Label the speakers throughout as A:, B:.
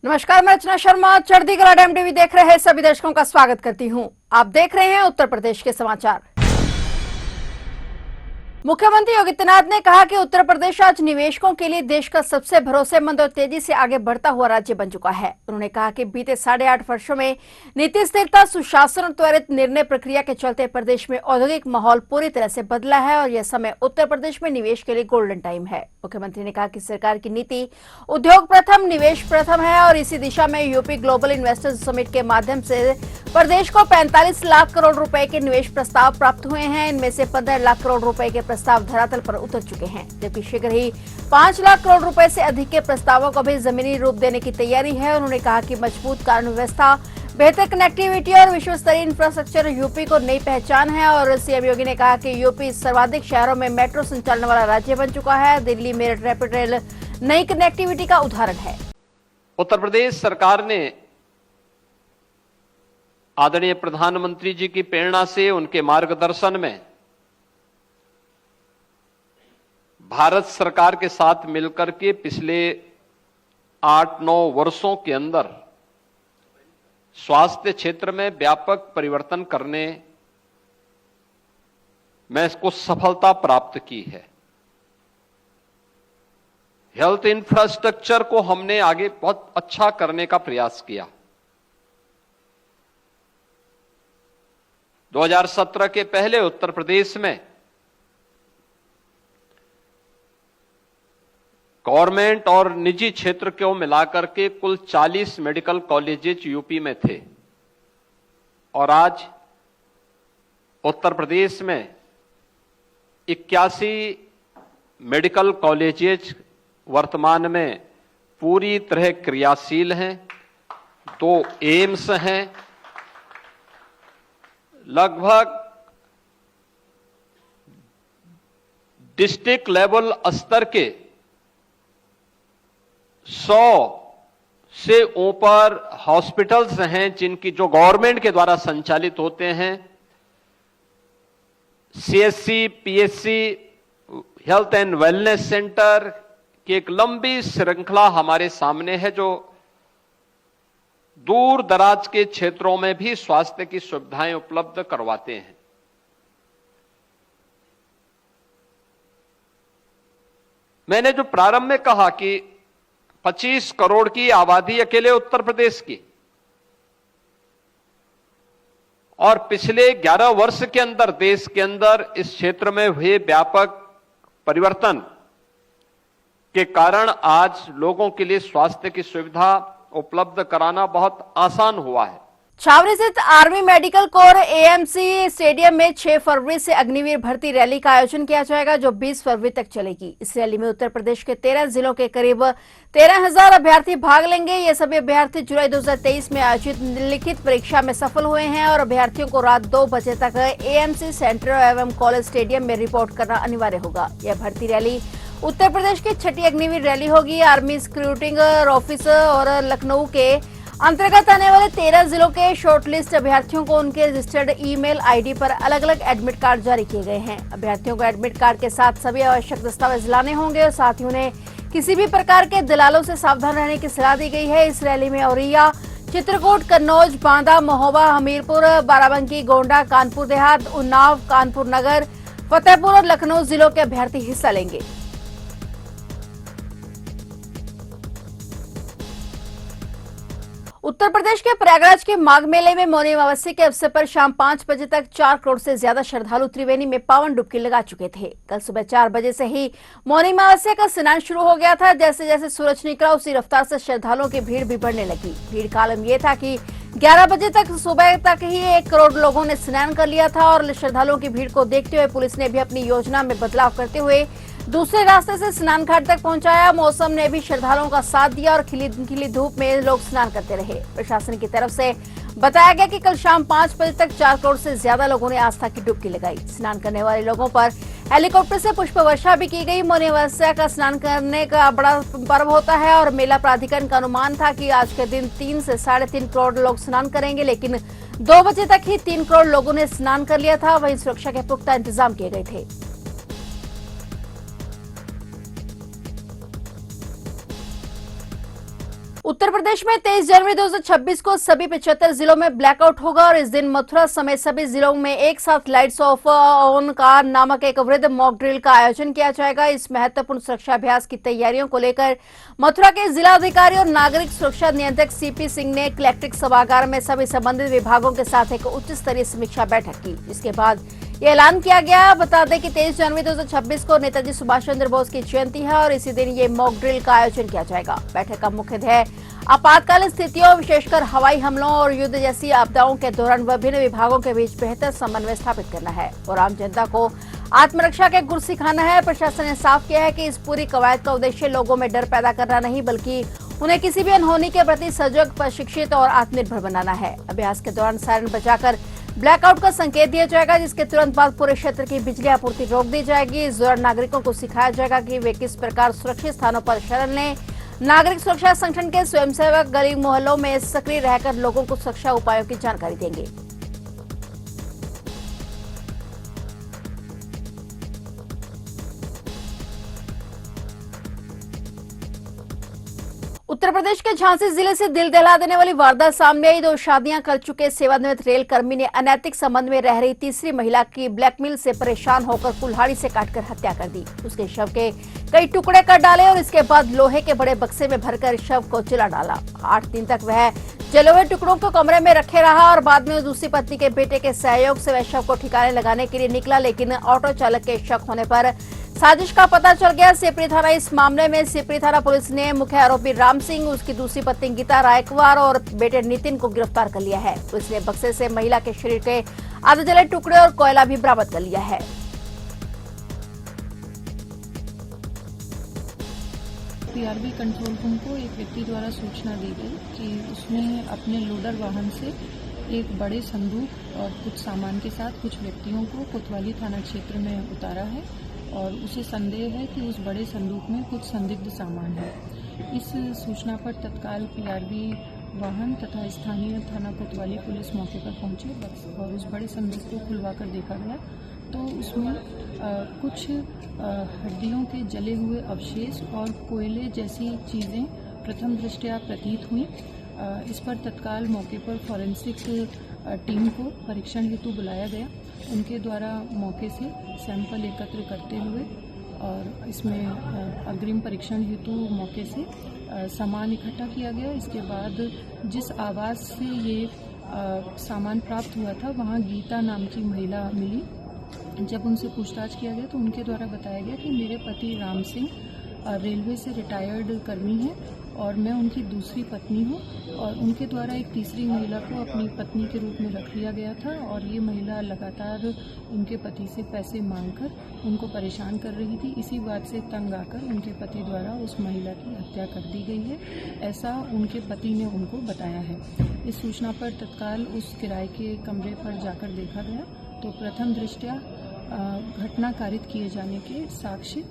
A: नमस्कार, मैं रचना शर्मा चढ़ती कला टाइम टीवी देख रहे सभी दर्शकों का स्वागत करती हूं। आप देख रहे हैं उत्तर प्रदेश के समाचार। मुख्यमंत्री योगी आदित्यनाथ ने कहा कि उत्तर प्रदेश आज निवेशकों के लिए देश का सबसे भरोसेमंद और तेजी से आगे बढ़ता हुआ राज्य बन चुका है। उन्होंने कहा कि बीते 8.5 वर्षों में नीति स्थिरता, सुशासन और त्वरित निर्णय प्रक्रिया के चलते प्रदेश में औद्योगिक माहौल पूरी तरह से बदला है और यह समय उत्तर प्रदेश में निवेश के लिए गोल्डन टाइम है। मुख्यमंत्री ने कहा कि सरकार की नीति उद्योग प्रथम, निवेश प्रथम है और इसी दिशा में यूपी ग्लोबल इन्वेस्टर्स समिट के माध्यम से प्रदेश को 45 लाख करोड़ रुपए के निवेश प्रस्ताव प्राप्त हुए हैं। इनमें से 15 लाख करोड़ रुपए के प्रस्ताव धरातल पर उतर चुके हैं, जबकि शीघ्र ही 5 लाख करोड़ रुपए से अधिक के प्रस्तावों को भी जमीनी रूप देने की तैयारी है। उन्होंने कहा कि मजबूत कानून व्यवस्था, बेहतर कनेक्टिविटी और विश्व स्तरीय इंफ्रास्ट्रक्चर यूपी को नई पहचान है। और सीएम योगी ने कहा कि यूपी सर्वाधिक शहरों में मेट्रो संचालन वाला राज्य बन चुका है। दिल्ली मेरठ रैपिड रेल नई कनेक्टिविटी का उदाहरण है।
B: उत्तर प्रदेश सरकार ने आदरणीय प्रधानमंत्री जी की प्रेरणा से, उनके मार्गदर्शन में भारत सरकार के साथ मिलकर के पिछले 8-9 वर्षों के अंदर स्वास्थ्य क्षेत्र में व्यापक परिवर्तन करने में इसको सफलता प्राप्त की है। हेल्थ इंफ्रास्ट्रक्चर को हमने आगे बहुत अच्छा करने का प्रयास किया। 2017 के पहले उत्तर प्रदेश में गवर्नमेंट और निजी क्षेत्र को मिलाकर के कुल 40 मेडिकल कॉलेजेस यूपी में थे और आज उत्तर प्रदेश में 81 मेडिकल कॉलेजेस वर्तमान में पूरी तरह क्रियाशील हैं। 2 एम्स हैं। लगभग डिस्ट्रिक्ट लेवल स्तर के 100 से ऊपर हॉस्पिटल्स हैं जिनकी जो गवर्नमेंट के द्वारा संचालित होते हैं। CSC, PSC, health and wellness centre की एक लंबी श्रृंखला हमारे सामने है जो दूर दराज के क्षेत्रों में भी स्वास्थ्य की सुविधाएं उपलब्ध करवाते हैं। मैंने जो प्रारंभ में कहा कि 25 करोड़ की आबादी अकेले उत्तर प्रदेश की, और पिछले 11 वर्ष के अंदर देश के अंदर इस क्षेत्र में हुए व्यापक परिवर्तन के कारण आज लोगों के लिए स्वास्थ्य की सुविधा उपलब्ध कराना बहुत आसान हुआ है।
A: छावनी स्थित army medical corps AMC stadium में 6 फरवरी से अग्निवीर भर्ती रैली का आयोजन किया जाएगा जो 20 फरवरी तक चलेगी। इस रैली में उत्तर प्रदेश के 13 जिलों के करीब 13,000 अभ्यर्थी भाग लेंगे। ये सभी अभ्यर्थी जुलाई 2023 में आयोजित लिखित परीक्षा में सफल हुए हैं और अभ्यर्थियों को रात 2 बजे तक एएमसी सेंटर एवं कॉलेज स्टेडियम में रिपोर्ट करना अनिवार्य होगा। यह भर्ती रैली उत्तर प्रदेश की 6ठी अग्निवीर रैली होगी। आर्मी रिक्रूटिंग ऑफिसर और लखनऊ के अंतर्गत आने वाले 13 जिलों के शॉर्टलिस्ट अभ्यर्थियों को उनके रजिस्टर्ड ईमेल आईडी पर अलग अलग एडमिट कार्ड जारी किए गए हैं। अभ्यर्थियों को एडमिट कार्ड के साथ सभी आवश्यक दस्तावेज लाने होंगे और साथ ही उन्हें किसी भी प्रकार के दलालों से सावधान रहने की सलाह दी गई है। इस रैली में औरैया, चित्रकूट, कन्नौज, बांदा, महोबा, हमीरपुर, बाराबंकी, गोंडा, कानपुर देहात, उन्नाव, कानपुर नगर, फतेहपुर और लखनऊ जिलों के अभ्यर्थी हिस्सा लेंगे। उत्तर प्रदेश के प्रयागराज के माघ मेले में मौनी अमावस्या के अवसर पर शाम 5 बजे तक 4 करोड़ से ज्यादा श्रद्धालु त्रिवेणी में पावन डुबकी लगा चुके थे। कल सुबह 4 बजे से ही मौनी अमावस्या का स्नान शुरू हो गया था। जैसे जैसे सूरज निकला उसी रफ्तार से श्रद्धालुओं की भीड़ भी बढ़ने लगी। भीड़ का आलम यह था कि 11 बजे तक सुबह तक ही 1 करोड़ लोगों ने स्नान कर लिया था और श्रद्धालुओं की भीड़ को देखते हुए पुलिस ने भी अपनी योजना में बदलाव करते हुए दूसरे रास्ते से स्नान घाट तक पहुंचाया। मौसम ने भी श्रद्धालुओं का साथ दिया और खिली धूप में लोग स्नान करते रहे। प्रशासन की तरफ से बताया गया कि कल शाम 5 बजे तक 4 करोड़ से ज्यादा लोगों ने आस्था की डुबकी लगाई। स्नान करने वाले लोगों पर हेलीकॉप्टर से पुष्प वर्षा भी की गई। मौनी अमावस्या का स्नान करने का बड़ा पर्व होता है और मेला प्राधिकरण का अनुमान था कि आज के दिन 3 से 3.5 करोड़ लोग स्नान करेंगे, लेकिन 2 बजे तक ही 3 करोड़ लोगों ने स्नान कर लिया था। वहीं सुरक्षा के पुख्ता इंतजाम किए गए थे। उत्तर प्रदेश में 23 जनवरी 2026 को सभी 75 जिलों में ब्लैकआउट होगा और इस दिन मथुरा समेत सभी जिलों में एक साथ लाइट्स ऑफ ऑन का नामक एक वृहद मॉक ड्रिल का आयोजन किया जाएगा। इस महत्वपूर्ण सुरक्षा अभ्यास की तैयारियों को लेकर मथुरा के जिलाधिकारी और नागरिक सुरक्षा नियंत्रक सीपी सिंह ने कलेक्ट्रेट सभागार में सभी संबंधित विभागों के साथ एक उच्च स्तरीय समीक्षा बैठक की। इसके बाद ये ऐलान किया गया। बता दें कि 23 जनवरी 2026 को नेताजी सुभाष चंद्र बोस की जयंती है और इसी दिन ये मॉक ड्रिल का आयोजन किया जाएगा। बैठक का मुख्य ध्येय आपातकालीन स्थितियों, विशेषकर हवाई हमलों और युद्ध जैसी आपदाओं के दौरान विभिन्न विभागों के बीच बेहतर समन्वय स्थापित करना है और आम जनता को आत्मरक्षा के गुर सिखाना है। प्रशासन ने साफ किया है कि इस पूरी कवायद का उद्देश्य लोगों में डर पैदा करना नहीं, बल्कि उन्हें किसी भी अनहोनी के प्रति सजग, प्रशिक्षित और आत्मनिर्भर बनाना है। अभ्यास के दौरान सायरन बजाकर ब्लैकआउट का संकेत दिया जाएगा, जिसके तुरंत बाद पूरे क्षेत्र की बिजली आपूर्ति रोक दी जाएगी। इस दौरान नागरिकों को सिखाया जाएगा कि वे किस प्रकार सुरक्षित स्थानों पर शरण लें। नागरिक सुरक्षा संगठन के स्वयंसेवक गली मोहल्लों में सक्रिय रहकर लोगों को सुरक्षा उपायों की जानकारी देंगे। उत्तर प्रदेश के झांसी जिले से दिल दहला देने वाली वारदात सामने आई। 2 शादियां कर चुके सेवानिवृत्त रेल कर्मी ने अनैतिक संबंध में रह रही तीसरी महिला की ब्लैकमेल से परेशान होकर कुल्हाड़ी से काटकर हत्या कर दी। उसके शव के कई टुकड़े कर डाले और इसके बाद लोहे के बड़े बक्से में भरकर शव को जला डाला। 8 दिन तक वह जले हुए टुकड़ों को कमरे में रखे रहा और बाद में दूसरी पत्नी के बेटे के सहयोग से वह शव को ठिकाने लगाने के लिए निकला, लेकिन ऑटो चालक के शक होने पर साजिश का पता चल गया। सिपरी थाना इस मामले में सिपरी थाना पुलिस ने मुख्य आरोपी राम सिंह, उसकी दूसरी पत्नी गीता रायकवार और बेटे नितिन को गिरफ्तार कर लिया है। पुलिस ने बक्से से महिला के शरीर के आधे जले टुकड़े और कोयला भी बरामद कर लिया है।
C: पीआरबी कंट्रोल रूम को एक व्यक्ति द्वारा सूचना दी गई कि उसने अपने लोडर वाहन से एक बड़े संदूक और कुछ सामान के साथ कुछ व्यक्तियों को कोतवाली थाना क्षेत्र में उतारा है और उसे संदेह है कि उस बड़े संदूक में कुछ संदिग्ध सामान है। इस सूचना पर तत्काल पीआरबी वाहन तथा स्थानीय थाना कोतवाली पुलिस मौके पर पहुंचे और उस बड़े संदूक को खुलवाकर देखा गया तो उसमें कुछ हड्डियों के जले हुए अवशेष और कोयले जैसी चीज़ें प्रथम दृष्टया प्रतीत हुई। इस पर तत्काल मौके पर फॉरेंसिक टीम को परीक्षण हेतु बुलाया गया। उनके द्वारा मौके से सैंपल एकत्र करते हुए और इसमें अग्रिम परीक्षण हेतु मौके से सामान इकट्ठा किया गया। इसके बाद जिस आवास से ये सामान प्राप्त हुआ था वहाँ गीता नाम की महिला मिली। जब उनसे पूछताछ किया गया तो उनके द्वारा बताया गया कि मेरे पति राम सिंह रेलवे से रिटायर्ड कर्मी हैं और मैं उनकी दूसरी पत्नी हूं और उनके द्वारा एक तीसरी महिला को अपनी पत्नी के रूप में रख लिया गया था और ये महिला लगातार उनके पति से पैसे मांगकर उनको परेशान कर रही थी। इसी बात से तंग आकर उनके पति द्वारा उस महिला की हत्या कर दी गई है, ऐसा उनके पति ने उनको बताया है। इस सूचना पर तत्काल उस किराए के कमरे पर जाकर देखा गया तो प्रथम दृष्टया घटना कारित किए जाने के साक्ष्य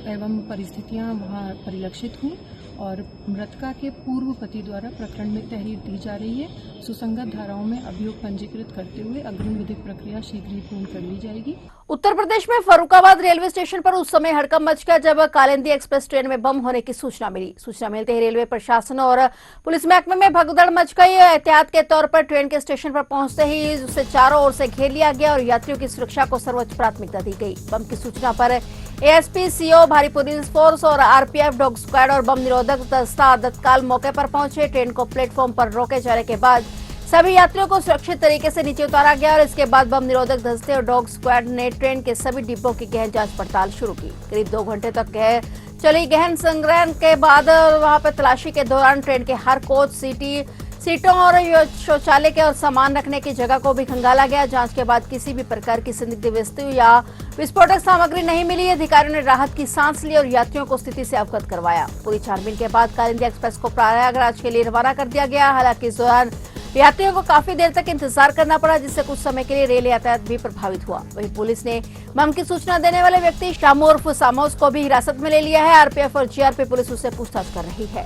C: एवं परिस्थितियां वहां परिलक्षित हुई और मृतका के पूर्व पति द्वारा प्रकरण में तहरीर दी जा रही है। सुसंगत धाराओं में अभियोग पंजीकृत करते हुए अग्रिम विधिक प्रक्रिया शीघ्र ही पूर्ण कर ली जाएगी।
A: उत्तर प्रदेश में फर्रुखाबाद रेलवे स्टेशन पर उस समय हड़कंप मच गया जब कालिंदी एक्सप्रेस ट्रेन में बम होने की सूचना मिली। सूचना मिलते ही रेलवे प्रशासन और पुलिस महकमे में भगदड़ मच गई। एहतियात के तौर पर ट्रेन के स्टेशन पर पहुंचते ही उसे चारों ओर से घेर लिया गया और यात्रियों की सुरक्षा को सर्वोच्च प्राथमिकता दी गई। बम की सूचना पर एएसपी, सीओ, भारी पुलिस फोर्स और आरपीएफ, डॉग स्क्वाड और बम निरोधक दस्ता तत्काल मौके पर पहुंचे। ट्रेन को प्लेटफॉर्म पर रोके जाने के बाद सभी यात्रियों को सुरक्षित तरीके से नीचे उतारा गया और इसके बाद बम निरोधक दस्ते और डॉग स्क्वाड ने ट्रेन के सभी डिब्बों की गहन जांच पड़ताल शुरू की। करीब 2 घंटे तक चली गहन संग्रहण के बाद वहां पर तलाशी के दौरान ट्रेन के हर कोच, सीटों और शौचालय के और सामान रखने की जगह को भी खंगाला गया। जांच के बाद किसी भी प्रकार की संदिग्ध वस्तु या विस्फोटक सामग्री नहीं मिली। अधिकारियों ने राहत की सांस ली और यात्रियों को स्थिति से अवगत करवाया। पूरी छानबीन के बाद कालिंदी एक्सप्रेस को प्रयागराज के लिए रवाना कर दिया गया। हालांकि इस दौरान यात्रियों को काफी देर तक इंतजार करना पड़ा, जिससे कुछ समय के लिए रेल यातायात भी प्रभावित हुआ। वहीं पुलिस ने बम की सूचना देने वाले व्यक्ति शामू उर्फ सामोस को भी हिरासत में ले लिया है। आरपीएफ और जीआरपी पुलिस उससे पूछताछ कर रही है।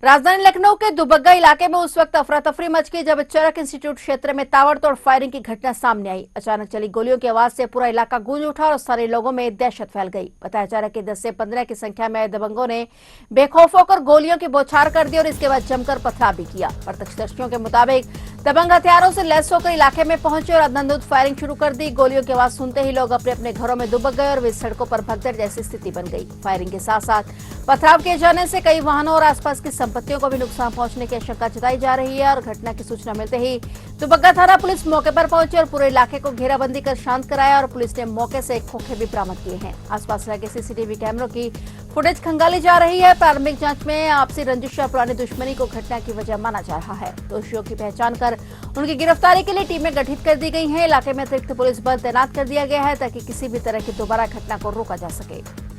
A: राजधानी लखनऊ के दुबग्गा इलाके में उस वक्त अफरा तफरी मच गई जब चरक इंस्टीट्यूट क्षेत्र में ताबड़तोड़ फायरिंग की घटना सामने आई। अचानक चली गोलियों की आवाज से पूरा इलाका गूंज उठा और स्थानीय लोगों में दहशत फैल गई। बताया जा रहा है कि 10 से 15 की संख्या में आए दबंगों ने बेखौफ होकर गोलियों की बौछार कर दी और इसके बाद जमकर पथराव भी किया। प्रत्यक्षदर्शियों के मुताबिक दबंग हथियारों से लैस होकर इलाके में पहुंचे और अंधाधुंध फायरिंग शुरू कर दी। गोलियों की आवाज सुनते ही लोग अपने अपने घरों में दुबक गए और वे सड़कों पर भगदड़ जैसी स्थिति बन गई। फायरिंग के साथ साथ पथराव किए जाने से कई वाहनों और आसपास की संपत्तियों को भी नुकसान पहुंचने की आशंका जताई जा रही है और घटना की सूचना मिलते ही दुबग्गा थाना पुलिस मौके पर पहुंची और पूरे इलाके को घेराबंदी कर शांत कराया और पुलिस ने मौके से खोखे भी बरामद किए हैं। आसपास लगे सीसीटीवी कैमरों की फुटेज खंगाली जा रही है। प्रारंभिक जांच में आपसी रंजिश और पुरानी दुश्मनी को घटना की वजह माना जा रहा है। दोषियों की पहचान कर उनकी गिरफ्तारी के लिए टीमें गठित कर दी गई हैं। इलाके में अतिरिक्त पुलिस बल तैनात कर दिया गया है ताकि किसी भी तरह की दोबारा घटना को रोका जा सके।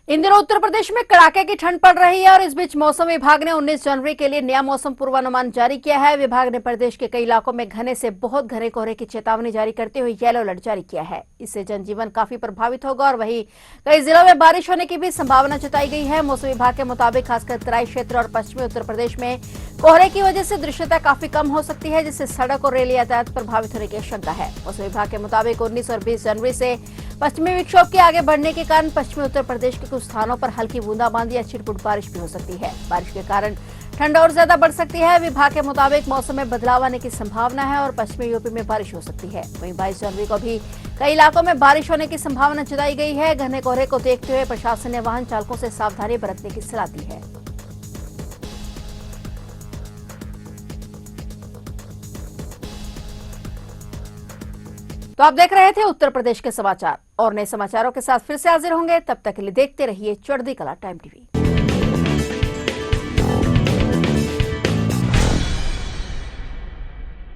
A: इन दिनों उत्तर प्रदेश में कड़ाके की ठंड पड़ रही है और इस बीच मौसम विभाग ने 19 जनवरी के लिए नया मौसम पूर्वानुमान जारी किया है। विभाग ने प्रदेश के कई इलाकों में घने से बहुत घने कोहरे की चेतावनी जारी करते हुए येलो अलर्ट जारी किया है। इससे जनजीवन काफी प्रभावित होगा और वहीं कई जिलों में बारिश होने की भी संभावना जताई गई है। मौसम विभाग के मुताबिक खासकर तराई क्षेत्र और पश्चिमी उत्तर प्रदेश में कोहरे की वजह से दृश्यता काफी कम हो सकती है, जिससे सड़क और रेल यातायात प्रभावित होने की आशंका है। मौसम विभाग के मुताबिक 19 और 20 जनवरी से पश्चिमी विक्षोभ के आगे बढ़ने के कारण पश्चिमी उत्तर प्रदेश के कुछ स्थानों पर हल्की बूंदाबांदी या छिटपुट बारिश भी हो सकती है। बारिश के कारण ठंड और ज्यादा बढ़ सकती है। विभाग के मुताबिक मौसम में बदलाव आने की संभावना है और पश्चिमी यूपी में बारिश हो सकती है। वहीं 22 जनवरी को भी कई इलाकों में बारिश होने की संभावना जताई गई है। घने कोहरे को देखते हुए प्रशासन ने वाहन चालकों से सावधानी बरतने की सलाह दी है। तो आप देख रहे थे उत्तर प्रदेश के समाचार और नए समाचारों के साथ फिर से हाजिर होंगे। तब तक के लिए देखते रहिए चढ़ती कला टाइम टीवी।